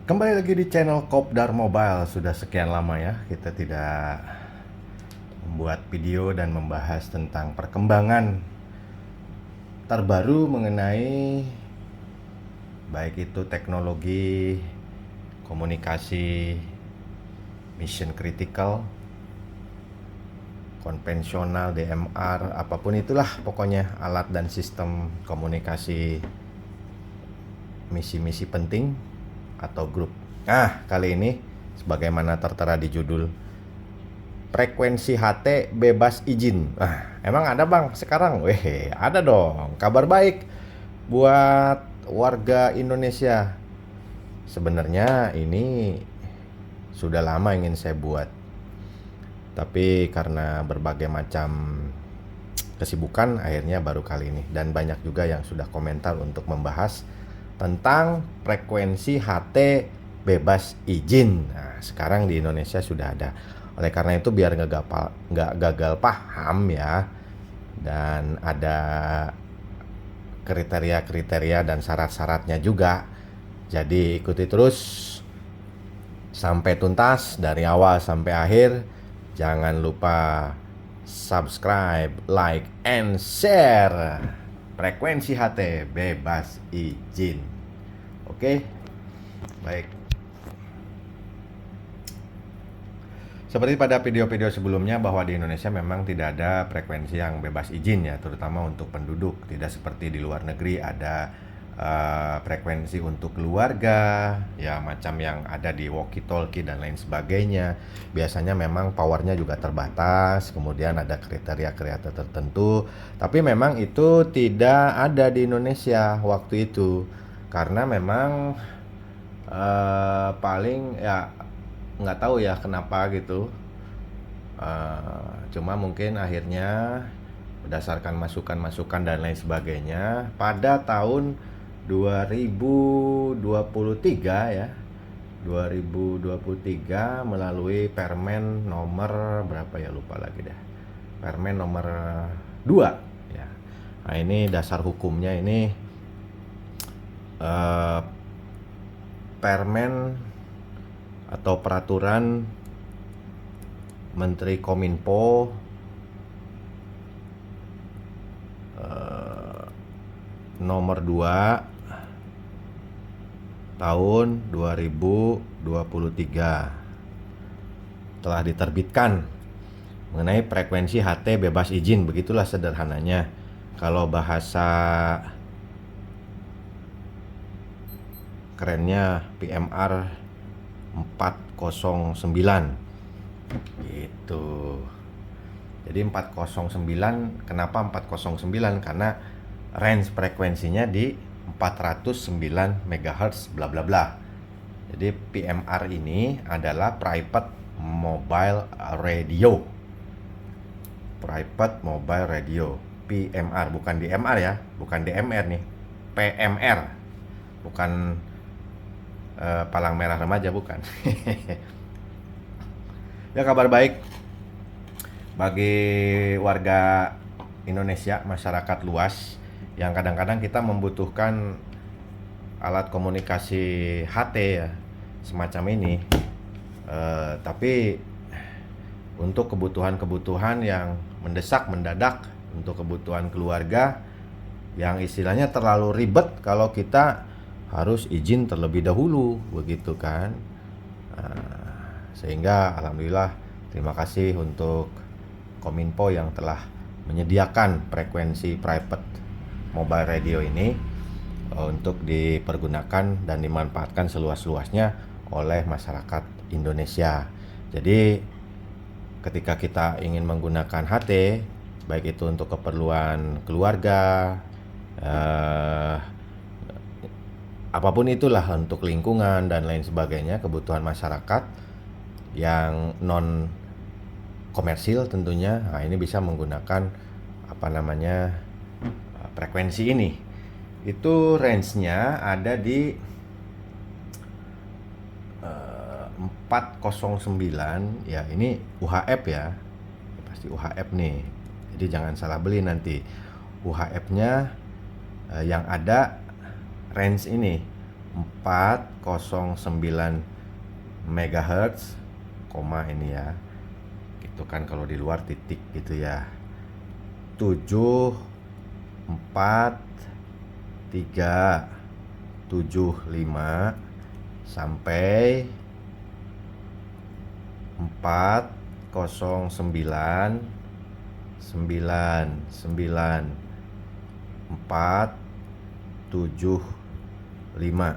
Kembali lagi di channel Kopdar Mobile. Sudah sekian lama ya kita tidak membuat video dan membahas tentang perkembangan terbaru mengenai baik itu teknologi, komunikasi, mission critical, konvensional, DMR, apapun itulah pokoknya alat dan sistem komunikasi misi-misi penting atau grup. Nah, kali ini sebagaimana tertera di judul, frekuensi HT bebas izin. Emang ada bang sekarang? Weh, ada dong. Kabar baik buat warga Indonesia. Sebenarnya ini sudah lama ingin saya buat, tapi karena berbagai macam kesibukan akhirnya baru kali ini. Dan banyak juga yang sudah komentar untuk membahas tentang frekuensi HT bebas izin. Nah, sekarang di Indonesia sudah ada. Oleh karena itu biar nggak gagal paham ya, dan ada kriteria-kriteria dan syarat-syaratnya juga. Jadi ikuti terus sampai tuntas dari awal sampai akhir. Jangan lupa subscribe, like, and share. Frekuensi HT bebas izin. Oke, baik. Seperti pada video-video sebelumnya bahwa di Indonesia memang tidak ada frekuensi yang bebas izin ya, terutama untuk penduduk. Tidak seperti di luar negeri ada frekuensi untuk keluarga ya, macam yang ada di walkie-talkie dan lain sebagainya. Biasanya memang powernya juga terbatas, kemudian ada kriteria-kriteria tertentu, tapi memang itu tidak ada di Indonesia waktu itu, karena memang paling ya nggak tahu ya kenapa gitu. Cuma mungkin akhirnya berdasarkan masukan-masukan dan lain sebagainya pada tahun 2023 ya, 2023 melalui Permen nomor berapa ya, lupa lagi dah, Permen nomor 2 ya. Nah, ini dasar hukumnya ini Permen atau peraturan Menteri Kominfo nomor 2 tahun 2023 telah diterbitkan mengenai frekuensi HT bebas izin. Begitulah sederhananya. Kalau bahasa kerennya PMR 409 gitu. Jadi 409, kenapa 409? Karena range frekuensinya di 409 MHz bla bla bla. Jadi PMR ini adalah Private Mobile Radio. Private Mobile Radio, PMR, bukan DMR ya, bukan DMR nih. PMR. Bukan palang merah remaja, bukan. Ya, kabar baik bagi warga Indonesia, masyarakat luas, yang kadang-kadang kita membutuhkan alat komunikasi HT ya, semacam ini. Tapi untuk kebutuhan-kebutuhan yang mendesak, mendadak, untuk kebutuhan keluarga yang istilahnya terlalu ribet kalau kita harus izin terlebih dahulu, begitu kan. Sehingga alhamdulillah, terima kasih untuk Kominfo yang telah menyediakan frekuensi private mobile radio ini untuk dipergunakan dan dimanfaatkan seluas-luasnya oleh masyarakat Indonesia. Jadi ketika kita ingin menggunakan HT, baik itu untuk keperluan keluarga, apapun itulah, untuk lingkungan dan lain sebagainya, kebutuhan masyarakat yang non komersil tentunya, nah ini bisa menggunakan frekuensi ini. Itu range-nya ada di 409 ya, ini UHF ya, pasti UHF nih, jadi jangan salah beli nanti. UHF-nya yang ada range ini 409 MHz, koma ini ya. Gitu kan kalau di luar titik gitu ya. 7 4 3 7 5 sampai 409 475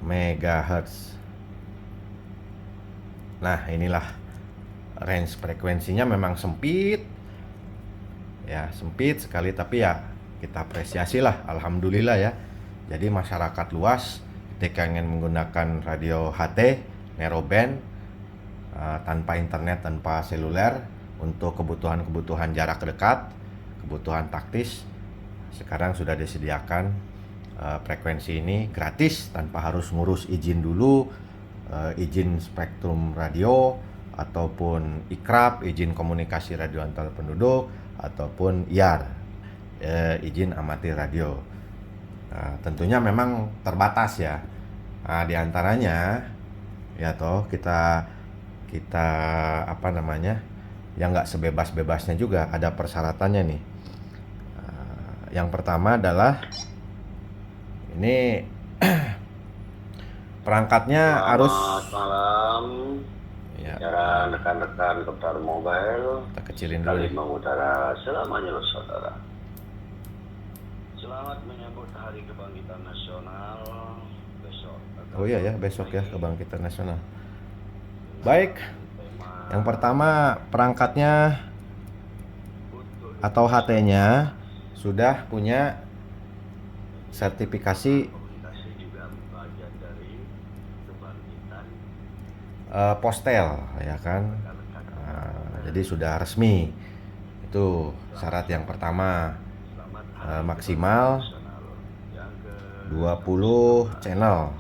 MHz. Nah, inilah range frekuensinya, memang sempit. Ya, sempit sekali, tapi ya kita apresiasi lah, alhamdulillah ya. Jadi masyarakat luas ketika ingin menggunakan radio HT narrowband tanpa internet, tanpa seluler, untuk kebutuhan-kebutuhan jarak dekat, kebutuhan taktis, sekarang sudah disediakan frekuensi ini gratis tanpa harus ngurus izin dulu, izin spektrum radio ataupun IKRAP, izin komunikasi radio antar penduduk, ataupun IAR, izin amatir radio. Tentunya memang terbatas ya. Di antaranya ya toh kita apa namanya, yang nggak sebebas-bebasnya juga ada persyaratannya nih. Yang pertama adalah ini perangkatnya harus malam ya, rekan-rekan Kopdar Mobile. kita kecilin dulu Kali nih. mengutara selamanya loh saudara. Selamat menyambut Hari Kebangkitan Nasional besok. Oh iya ya, besok ya Kebangkitan Nasional. Baik, yang pertama perangkatnya atau HT-nya sudah punya sertifikasi postel ya kan. Jadi sudah resmi. Itu syarat yang pertama. Maksimal 20 channel.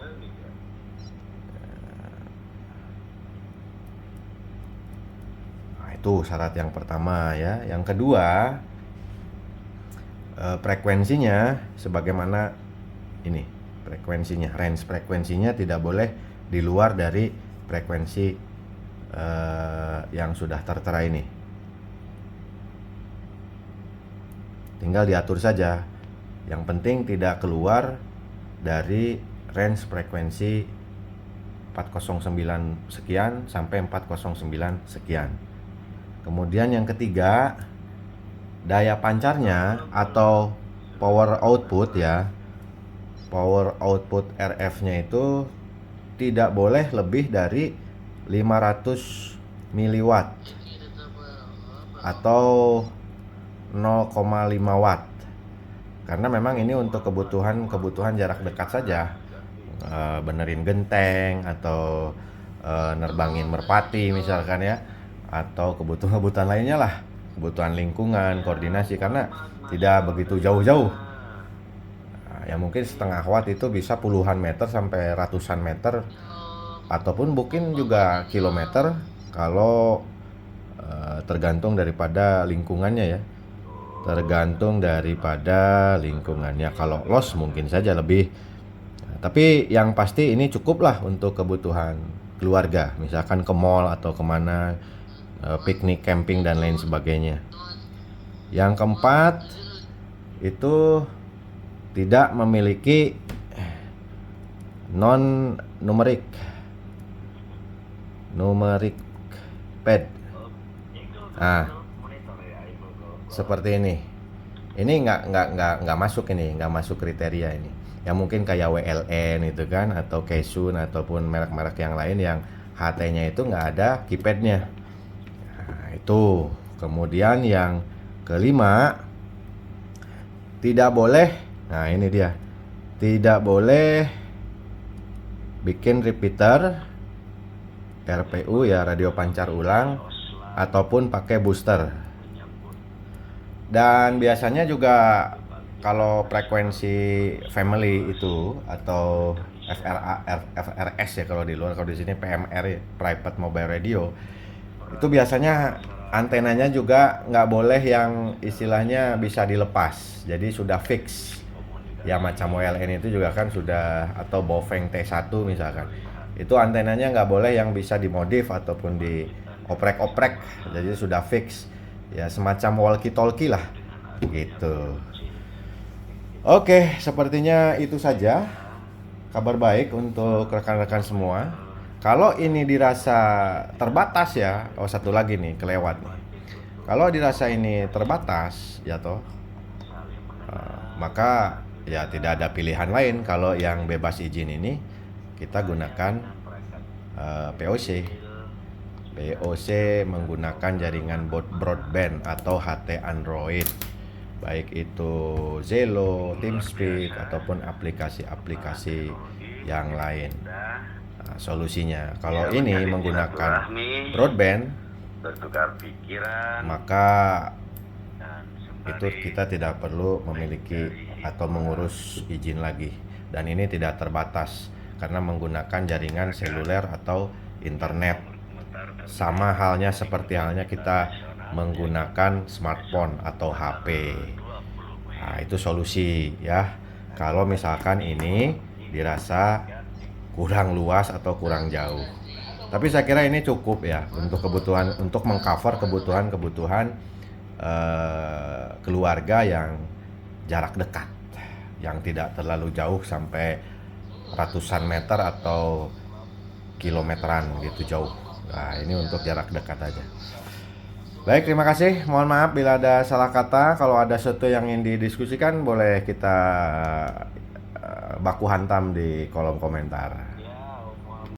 Itu syarat yang pertama ya. Yang kedua, frekuensinya sebagaimana ini, frekuensinya, range frekuensinya tidak boleh di luar dari frekuensi yang sudah tertera ini. Tinggal diatur saja. Yang penting tidak keluar dari range frekuensi 409 sekian sampai 409 sekian. Kemudian yang ketiga, daya pancarnya atau power output ya. Power output RF-nya itu tidak boleh lebih dari 500 miliwatt atau 0,5 watt. Karena memang ini untuk kebutuhan jarak dekat saja. Benerin genteng atau nerbangin merpati misalkan ya, atau kebutuhan lainnya lah, kebutuhan lingkungan, koordinasi, karena tidak begitu jauh-jauh. Ya mungkin setengah watt itu bisa puluhan meter sampai ratusan meter, ataupun mungkin juga kilometer kalau tergantung daripada lingkungannya ya. Tergantung daripada lingkungannya. Kalau los mungkin saja lebih. Tapi yang pasti ini cukup lah untuk kebutuhan keluarga, misalkan ke mall atau kemana, piknik, camping dan lain sebagainya. Yang keempat itu tidak memiliki non-numeric pad. Seperti ini. Ini nggak masuk, ini nggak masuk kriteria ini. Ya mungkin kayak WLN itu kan, atau Kaisun ataupun merek-merek yang lain yang HT-nya itu nggak ada keypadnya. Nah, itu. Kemudian yang kelima, tidak boleh. Nah ini dia. Tidak boleh bikin repeater RPU ya, radio pancar ulang, ataupun pakai booster. Dan biasanya juga kalau frekuensi family itu atau FRS ya kalau di luar, kalau di sini PMR ya, private mobile radio, itu biasanya antenanya juga nggak boleh yang istilahnya bisa dilepas, jadi sudah fix. ya macam WLN itu juga kan sudah, atau Bofeng T1 misalkan, itu antenanya nggak boleh yang bisa dimodif ataupun dioprek-oprek, jadi sudah fix ya, semacam walkie talkie lah gitu. Oke, sepertinya itu saja kabar baik untuk rekan-rekan semua. Kalau ini dirasa terbatas ya, oh satu lagi nih kelewat nih. Kalau dirasa ini terbatas ya toh, maka ya tidak ada pilihan lain. Kalau yang bebas izin ini kita gunakan POC. POC menggunakan jaringan broadband atau HT Android, baik itu Zelo, TeamSpeak ataupun aplikasi-aplikasi yang lain. Nah, solusinya kalau ini menggunakan broadband, bertukar pikiran, maka dan itu kita tidak perlu memiliki atau mengurus izin lagi, dan ini tidak terbatas karena menggunakan jaringan seluler atau internet. Sama halnya seperti halnya kita menggunakan smartphone atau HP. Nah, itu solusi ya. Kalau misalkan ini dirasa kurang luas atau kurang jauh. Tapi saya kira ini cukup ya untuk kebutuhan, untuk mengcover kebutuhan keluarga yang jarak dekat, yang tidak terlalu jauh sampai ratusan meter atau kilometeran gitu jauh. Nah, ini untuk jarak dekat aja. Baik, terima kasih. Mohon maaf bila ada salah kata. Kalau ada sesuatu yang ingin didiskusikan, boleh kita baku hantam di kolom komentar.